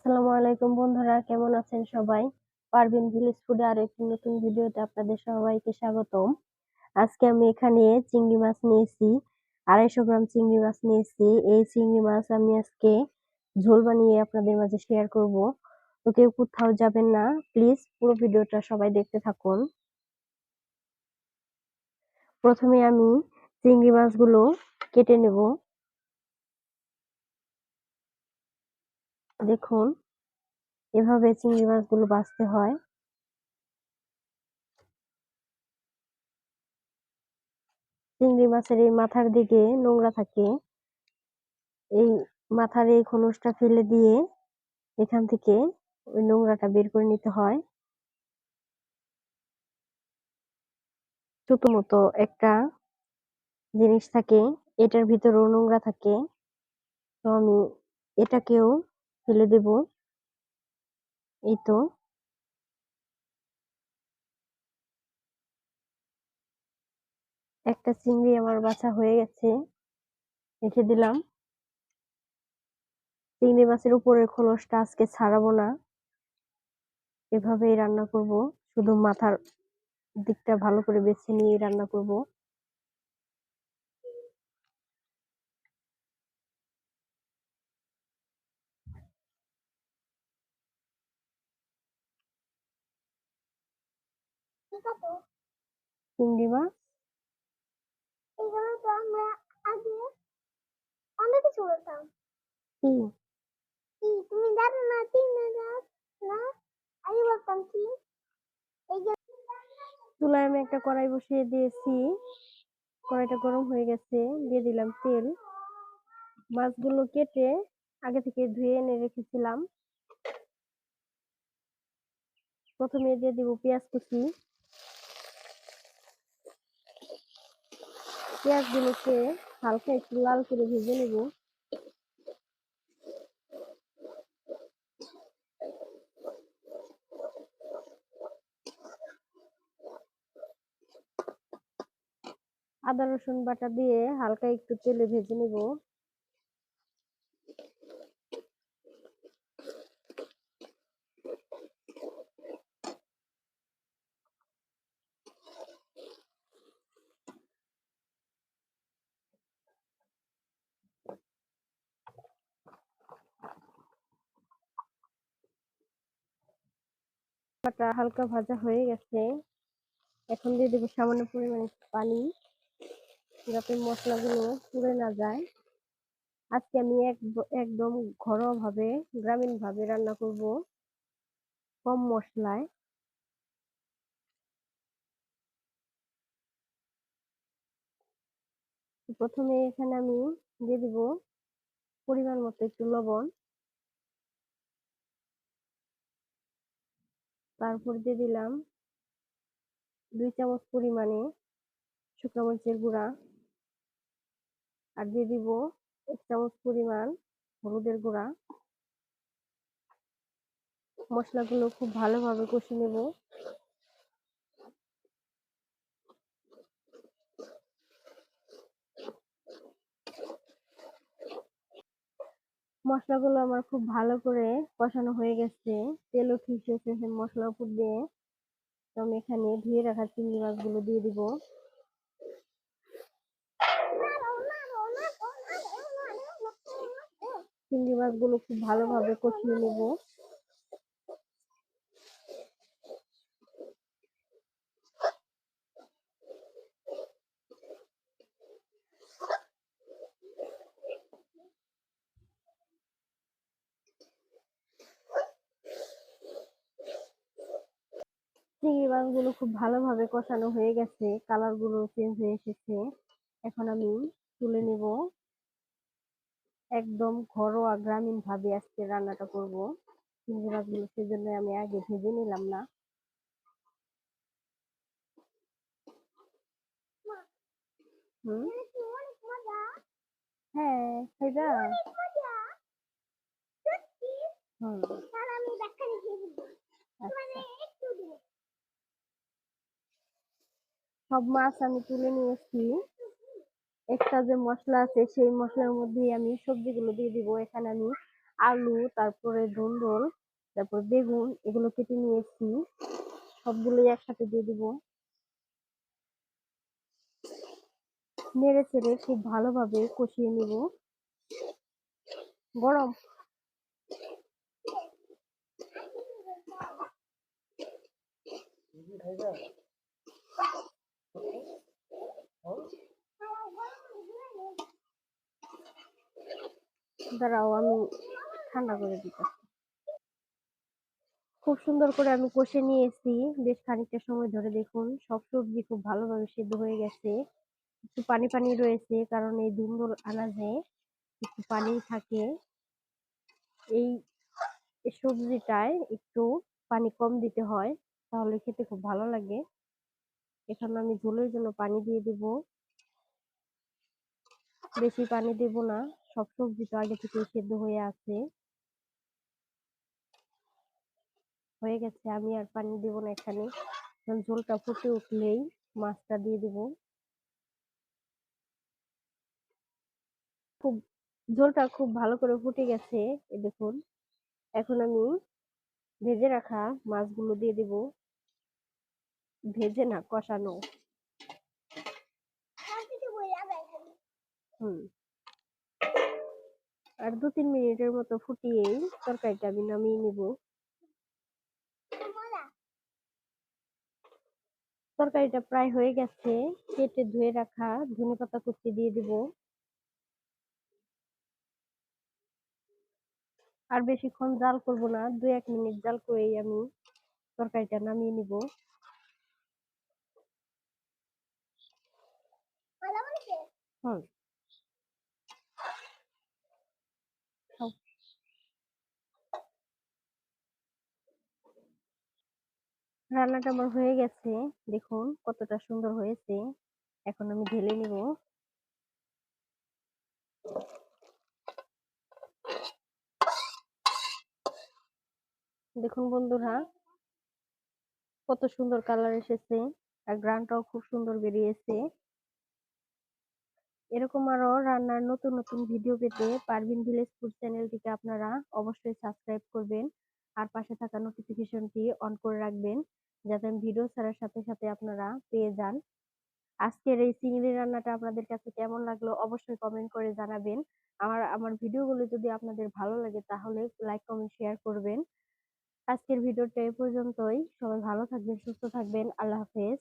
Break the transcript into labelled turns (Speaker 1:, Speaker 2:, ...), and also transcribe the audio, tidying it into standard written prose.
Speaker 1: আসসালামু আলাইকুম বন্ধুরা, কেমন আছেন সবাই? পারভিন ভিলেজ ফুডে আর একটি নতুন ভিডিওতে আপনাদের সবাইকে স্বাগতম। আজকে আমি এখানে চিংড়ি মাছ নিয়েছি, 250 গ্রাম চিংড়ি মাছ নিয়েছি। এই চিংড়ি মাছ আমি আজকে ঝোল বানিয়ে আপনাদের মাঝে শেয়ার করব। তো কেউ কোথাও যাবেন না, প্লিজ পুরো ভিডিওটা সবাই দেখতে থাকুন। প্রথমে আমি চিংড়ি মাছগুলো কেটে নেব। দেখুন, এভাবে চিংড়ি মাছগুলো বাছতে হয়। চিংড়ি মাছের এই মাথার দিকে নোংরা থাকে, এই মাথার এই খোলসটা ফেলে দিয়ে এখান থেকে ওই নোংরাটা বের করে নিতে হয়। ছোট মতো একটা জিনিস থাকে, এটার ভিতরেও নোংরা থাকে। তো আমি এটাকেও ফেলে দেব। এই তো, একটা চিংড়ি আমার বাছা হয়ে গেছে, রেখে দিলাম। চিংড়ি মাছের উপরের খোলসটা আজকে ছাড়াবো না, এভাবেই রান্না করব। শুধু মাথার দিকটা ভালো করে বেছে নিয়ে রান্না করব। চিংড়ি মাছ তো আমরা আগে অনেক কিছু বলতাম। কি কি তুমি জানো না? চিংড়ি মাছ না, আমি বলতাম কি, এই যে চুলায় আমি একটা কড়াই বসিয়ে দিয়েছি। কড়াইটা গরম হয়ে গেছে, দিয়ে দিলাম তেল। মাছগুলো কেটে আগে থেকে ধুয়ে এনে রেখেছিলাম। প্রথমে দিয়ে দিব পেঁয়াজ কুচি। পেঁয়াজগুলোকে হালকা একটু লাল করে ভেজে নেব। আদা রসুন বাটা দিয়ে হালকা একটু তেলে ভেজে নেব। বাটা হালকা ভাজা হয়ে গেছে, এখন দিয়ে দেবো সামান্য পরিমাণে পানি, যাতে মশলাগুলো পুড়ে না যায়। আজকে আমি একদম ঘরোয়া ভাবে, গ্রামীণ ভাবে রান্না করব, কম মশলায়। প্রথমে এখানে আমি দিয়ে দিব পরিমাণ মতো একটু লবণ, তারপর দিয়ে দিলাম 2 চামচ পরিমাণে শুকনো মরিচের গুঁড়া, আর দিয়ে দিব 1 চামচ পরিমাণ হলুদের গুঁড়া। মশলাগুলো খুব ভালোভাবে কষে নেব। মশলাগুলো আমার খুব ভালো করে কষানো হয়ে গেছে, তেল উঠে এসেছে মশলার উপর দিয়ে। তো আমি এখানে ধুয়ে রাখা চিংড়ি মাছগুলো দিয়ে দিব। চিংড়ি মাছগুলো খুব ভালোভাবে কষিয়ে নেব। চিংড়ি মাছগুলো খুব ভালোভাবে কষানো হয়ে গেছে, কালার গুলো চেঞ্জ হয়ে এসেছে। এখন আমি তুলে নেব। একদম ঘরোয়া গ্রামীণ ভাবে আজকে রান্নাটা করব। চিংড়ি মাছগুলো সেজন্য আমি আগে ভেজে নিলাম না। হুম, হ্যাঁ, খাইবা? হুম, আচ্ছা। সব মাছ আমি তুলে নিয়েছি। এক্সট্রা যে মশলা আছে সেই মশলার মধ্যে আমি সবজিগুলো দিয়ে দিব। এখানে আমি আলু, তারপরে ধুন্দুল, তারপর বেগুন এগুলো কেটে নিয়েছি, সবগুলোই একসাথে দিয়ে দিব। নেড়ে চেড়ে খুব ভালোভাবে কষিয়ে নিব। গরম দাঁড়াও, আমি ঠান্ডা করে দিতে। খুব সুন্দর করে আমি কষে নিয়েছি বেশ খানিকটা সময় ধরে। দেখুন সব সবজি খুব ভালোভাবে সেদ্ধ হয়ে গেছে। একটু পানি পানি রয়েছে কারণ এই ধুন্দুল আনাজে একটু পানি থাকে। এই সবজিটায় একটু পানি কম দিতে হয়, তাহলে খেতে খুব ভালো লাগে। এখানে আমি ঝোলের জন্য পানি দিয়ে দিব, বেশি পানি দেব না, সব সবজি তো আগে থেকে সেদ্ধ হয়ে আছে। হয়ে গেছে, আমি আর পানি দেব না এখানে। ঝোলটা ফুটে উঠলেই মাছটা দিয়ে দিব। খুব ঝোলটা খুব ভালো করে ফুটে গেছে, এই দেখুন। এখন আমি ভেজে রাখা মাছগুলো দিয়ে দিব। ভেজে না, কষানো। হুম। আর 2-3 মিনিটের মতো ফুটিয়েই তরকারিটা আমি নামিয়ে নিব। তরকারিটা প্রায় হয়ে গেছে। কেটে ধুয়ে রাখা ধনেপাতা কুচি দিয়ে দিব। আর বেশিক্ষণ জাল করব না, 2-1 মিনিট জাল করেই আমি তরকারিটা নামিয়ে নিব। হুম। রান্নাটা আমার হয়ে গেছে, দেখুন কতটা সুন্দর হয়েছে। এখন আমি ঢেলে নিব। দেখুন বন্ধুরা, কত সুন্দর কালার এসেছে, আর গ্রানটাও খুব সুন্দর বেরিয়েছে। এরকম আরো রান্নার নতুন নতুন ভিডিও পেতে পারভিন ভিলেজ ফুড চ্যানেলটিকে আপনারা অবশ্যই সাবস্ক্রাইব করবেন, আর পাশে থাকা নোটিফিকেশনটি অন করে রাখবেন, যাতে আমি ভিডিও ছাড়ার সাথে সাথে আপনারা পেয়ে যান। আজকের এই চিংড়ি রান্নাটা আপনাদের কাছে কেমন লাগলো অবশ্যই কমেন্ট করে জানাবেন। আমার ভিডিওগুলো যদি আপনাদের ভালো লাগে তাহলে লাইক কমেন্ট শেয়ার করবেন। আজকের ভিডিওটা এ পর্যন্তই। সবাই ভালো থাকবেন, সুস্থ থাকবেন। আল্লাহ হাফেজ।